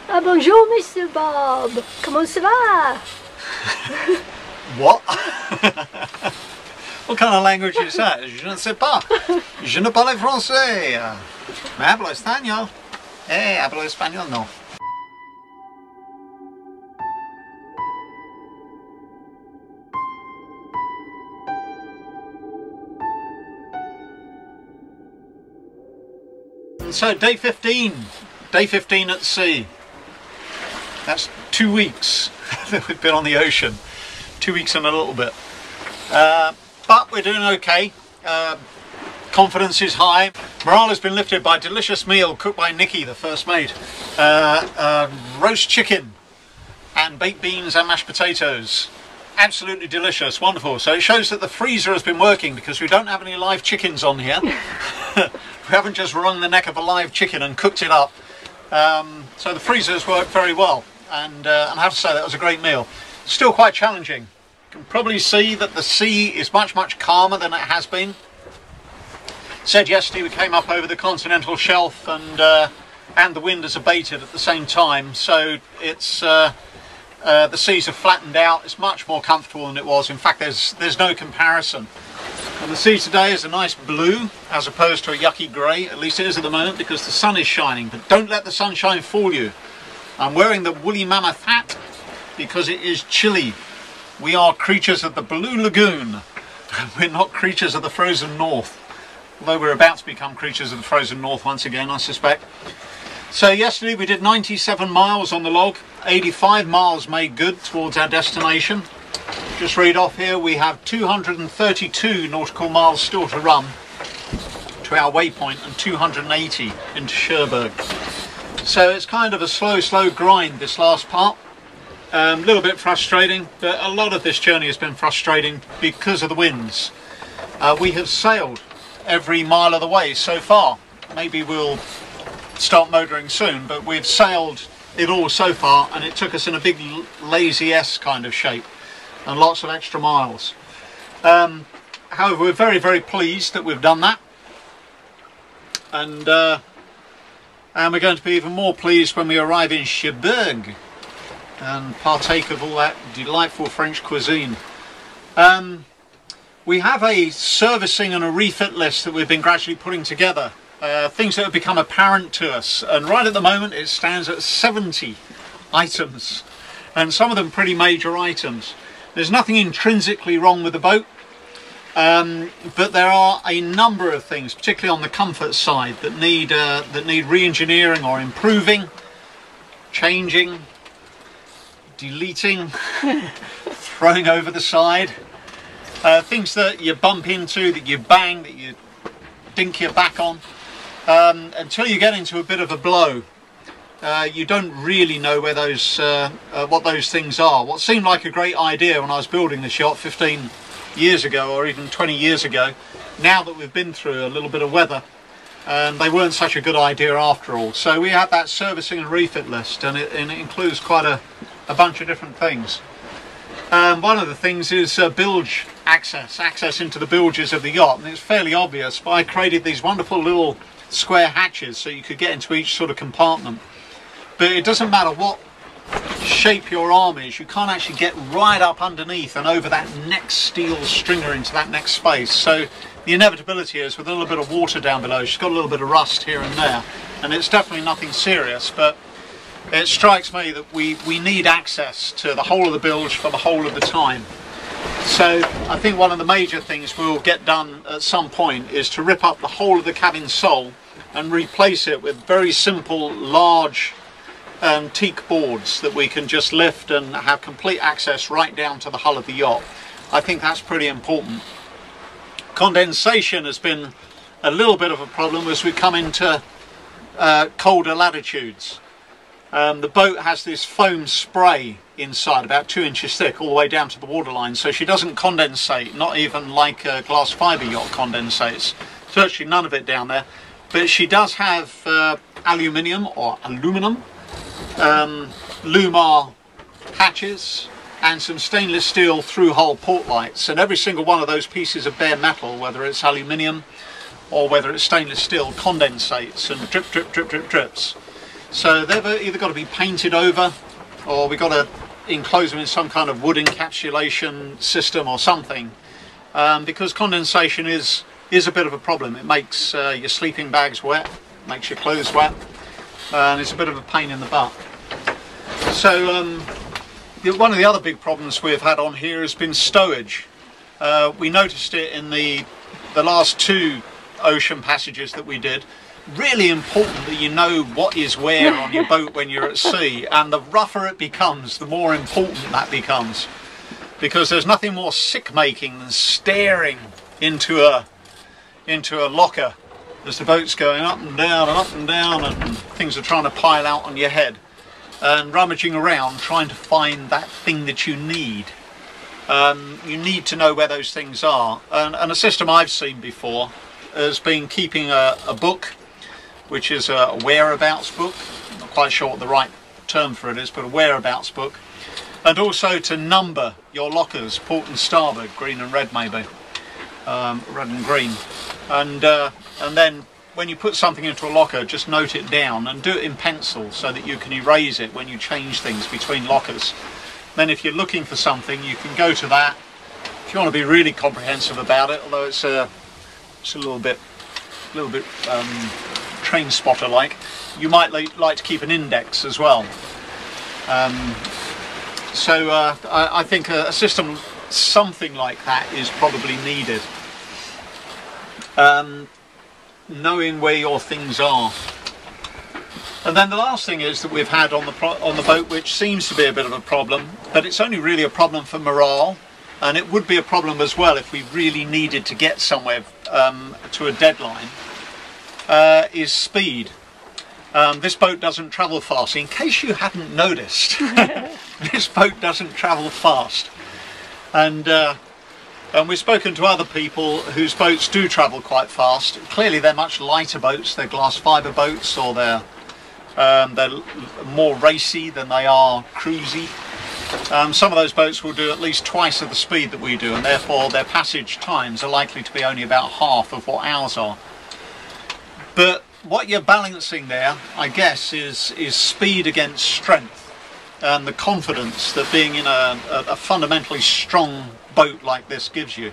Ah, bonjour, Mr. Bob. Comment ça va? What? What kind of language is that? Je ne sais pas. Je ne parle français. Mais hablo español. Hablo español, no. So day 15 at sea. That's 2 weeks that we've been on the ocean. 2 weeks and a little bit. But we're doing okay. Confidence is high. Morale has been lifted by a delicious meal cooked by Nikki, the first mate. Roast chicken and baked beans and mashed potatoes. Absolutely delicious, wonderful. So it shows that the freezer has been working because we don't have any live chickens on here. We haven't just wrung the neck of a live chicken and cooked it up. So the freezer has worked very well, and I have to say that was a great meal. Still quite challenging. You can probably see that the sea is much calmer than it has been. Said yesterday we came up over the continental shelf, and the wind has abated at the same time, so it's the seas have flattened out. It's much more comfortable than it was. In fact, there's no comparison. And the sea today is a nice blue as opposed to a yucky grey. At least it is at the moment because the sun is shining. But don't let the sunshine fool you. I'm wearing the woolly mammoth hat because it is chilly. We are creatures of the Blue Lagoon. We're not creatures of the frozen north. Although we're about to become creatures of the frozen north once again, I suspect. So yesterday we did 97 miles on the log. 85 miles made good towards our destination. Just read off here, we have 232 nautical miles still to run to our waypoint and 280 into Cherbourg. So it's kind of a slow grind, this last part. A little bit frustrating, but a lot of this journey has been frustrating because of the winds. We have sailed every mile of the way so far. Maybe we'll start motoring soon, but we've sailed it all so far, and it took us in a big lazy S kind of shape and lots of extra miles. However, we're very pleased that we've done that, and we're going to be even more pleased when we arrive in Cherbourg and partake of all that delightful French cuisine. We have a servicing and a refit list that we've been gradually putting together. Things that have become apparent to us, and right at the moment it stands at 70 items, and some of them pretty major items. There's nothing intrinsically wrong with the boat, but there are a number of things, particularly on the comfort side, that need re-engineering or improving, changing, deleting, throwing over the side. Things that you bump into, that you bang, that you dink your back on. Until you get into a bit of a blow, you don't really know where those what those things are. What seemed like a great idea when I was building this yacht 15 years ago or even 20 years ago, now that we've been through a little bit of weather, they weren't such a good idea after all. So we have that servicing and refit list, and it includes quite a bunch of different things. One of the things is bilge access into the bilges of the yacht, and it's fairly obvious, but I created these wonderful little square hatches so you could get into each sort of compartment. But it doesn't matter what shape your arm is, you can't actually get right up underneath and over that next steel stringer into that next space. So the inevitability is, with a little bit of water down below, she's got a little bit of rust here and there, and it's definitely nothing serious, but it strikes me that we need access to the whole of the bilge for the whole of the time. So I think one of the major things we'll get done at some point is to rip up the whole of the cabin sole and replace it with very simple large teak boards that we can just lift and have complete access right down to the hull of the yacht. I think that's pretty important. Condensation has been a little bit of a problem as we come into colder latitudes. The boat has this foam spray inside, about 2 inches thick, all the way down to the waterline, so she doesn't condensate, not even like a glass fibre yacht condensates. Virtually none of it down there. But she does have aluminium or aluminum, Lumar hatches, and some stainless steel through-hole port lights, and every single one of those pieces of bare metal, whether it's aluminium or whether it's stainless steel, condensates and drips. So they've either got to be painted over, or we've got to enclose them in some kind of wood encapsulation system or something, because condensation is a bit of a problem. It makes your sleeping bags wet, makes your clothes wet, and it's a bit of a pain in the butt. So one of the other big problems we've had on here has been stowage. We noticed it in the last 2 ocean passages that we did. Really important that you know what is where on your boat when you're at sea, and the rougher it becomes, the more important that becomes, because there's nothing more sick making than staring into a locker as the boat's going up and down and up and down, and things are trying to pile out on your head, and rummaging around trying to find that thing that you need. You need to know where those things are, and a system I've seen before has been keeping a book, which is a whereabouts book. I'm not quite sure what the right term for it is, but a whereabouts book. And also to number your lockers, port and starboard, green and red maybe, red and green. And then when you put something into a locker, just note it down and do it in pencil so that you can erase it when you change things between lockers. Then if you're looking for something, you can go to that. If you want to be really comprehensive about it, although it's a little bit train spotter like, you might like to keep an index as well. I think a system something like that is probably needed. Knowing where your things are. And then the last thing is that we've had on the boat, which seems to be a bit of a problem, but it's only really a problem for morale, and it would be a problem as well if we really needed to get somewhere to a deadline, is speed. This boat doesn't travel fast. In case you hadn't noticed, this boat doesn't travel fast. And we've spoken to other people whose boats do travel quite fast. Clearly they're much lighter boats, they're glass fibre boats, or they're more racy than they are cruisy. Some of those boats will do at least twice of the speed that we do, and therefore their passage times are likely to be only about half of what ours are. But what you're balancing there, I guess, is speed against strength, and the confidence that being in a fundamentally strong boat like this gives you.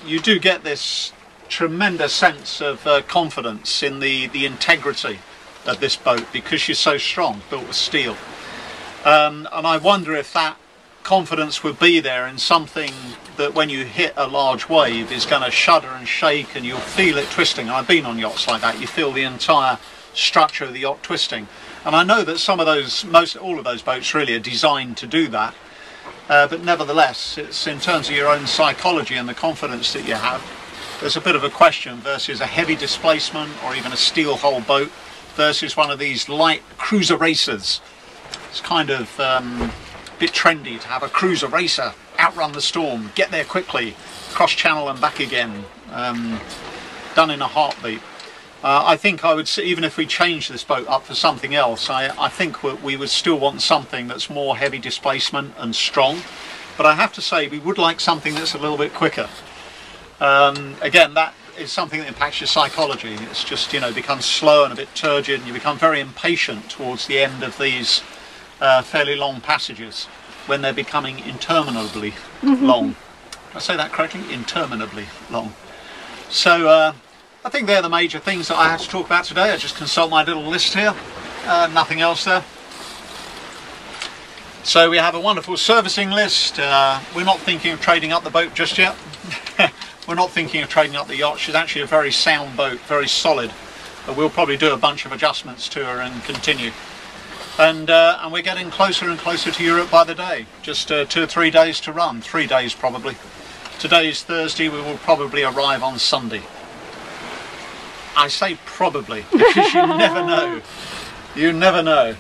You do get this tremendous sense of confidence in the integrity of this boat because she's so strong, built with steel. And I wonder if that confidence would be there in something that when you hit a large wave is going to shudder and shake, and you'll feel it twisting. I've been on yachts like that. You feel the entire structure of the yacht twisting, and I know that some of those, all of those boats really are designed to do that, but nevertheless it's in terms of your own psychology and the confidence that you have. There's a bit of a question versus a heavy displacement or even a steel hull boat versus one of these light cruiser racers. It's kind of bit trendy to have a cruiser racer outrun the storm, get there quickly, cross channel and back again, done in a heartbeat. I think I would say, even if we change this boat up for something else, I think we would still want something that's more heavy displacement and strong, but I have to say we would like something that's a little bit quicker. Again, that is something that impacts your psychology. It's just, you know, becomes slow and a bit turgid, and you become very impatient towards the end of these fairly long passages when they're becoming interminably long. Did I say that correctly? Interminably long. So I think they're the major things that I had to talk about today. I just consult my little list here, nothing else there. So we have a wonderful servicing list. We're not thinking of trading up the boat just yet. We're not thinking of trading up the yacht. She's actually a very sound boat, very solid. But we'll probably do a bunch of adjustments to her and continue. And we're getting closer and closer to Europe by the day. Just 2 or 3 days to run, 3 days probably. Today's Thursday, we will probably arrive on Sunday. I say probably, because you never know. You never know.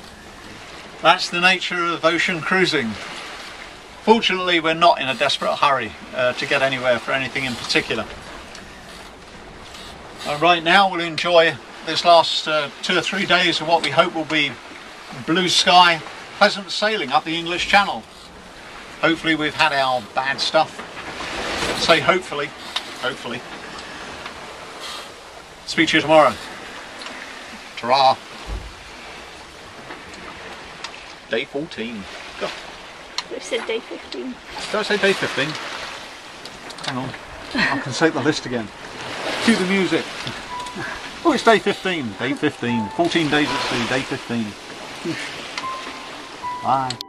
That's the nature of ocean cruising. Fortunately, we're not in a desperate hurry to get anywhere for anything in particular. Right now, we'll enjoy this last 2 or 3 days of what we hope will be blue sky, pleasant sailing up the English Channel. Hopefully we've had our bad stuff. Say hopefully. Hopefully. Speak to you tomorrow. Ta-ra. day 14. Go. We said day 15. Did I say day 15? Hang on, I can say the list again. Cue the music. Oh, it's day 15. Day 15. 14 days at sea, day 15. Bye.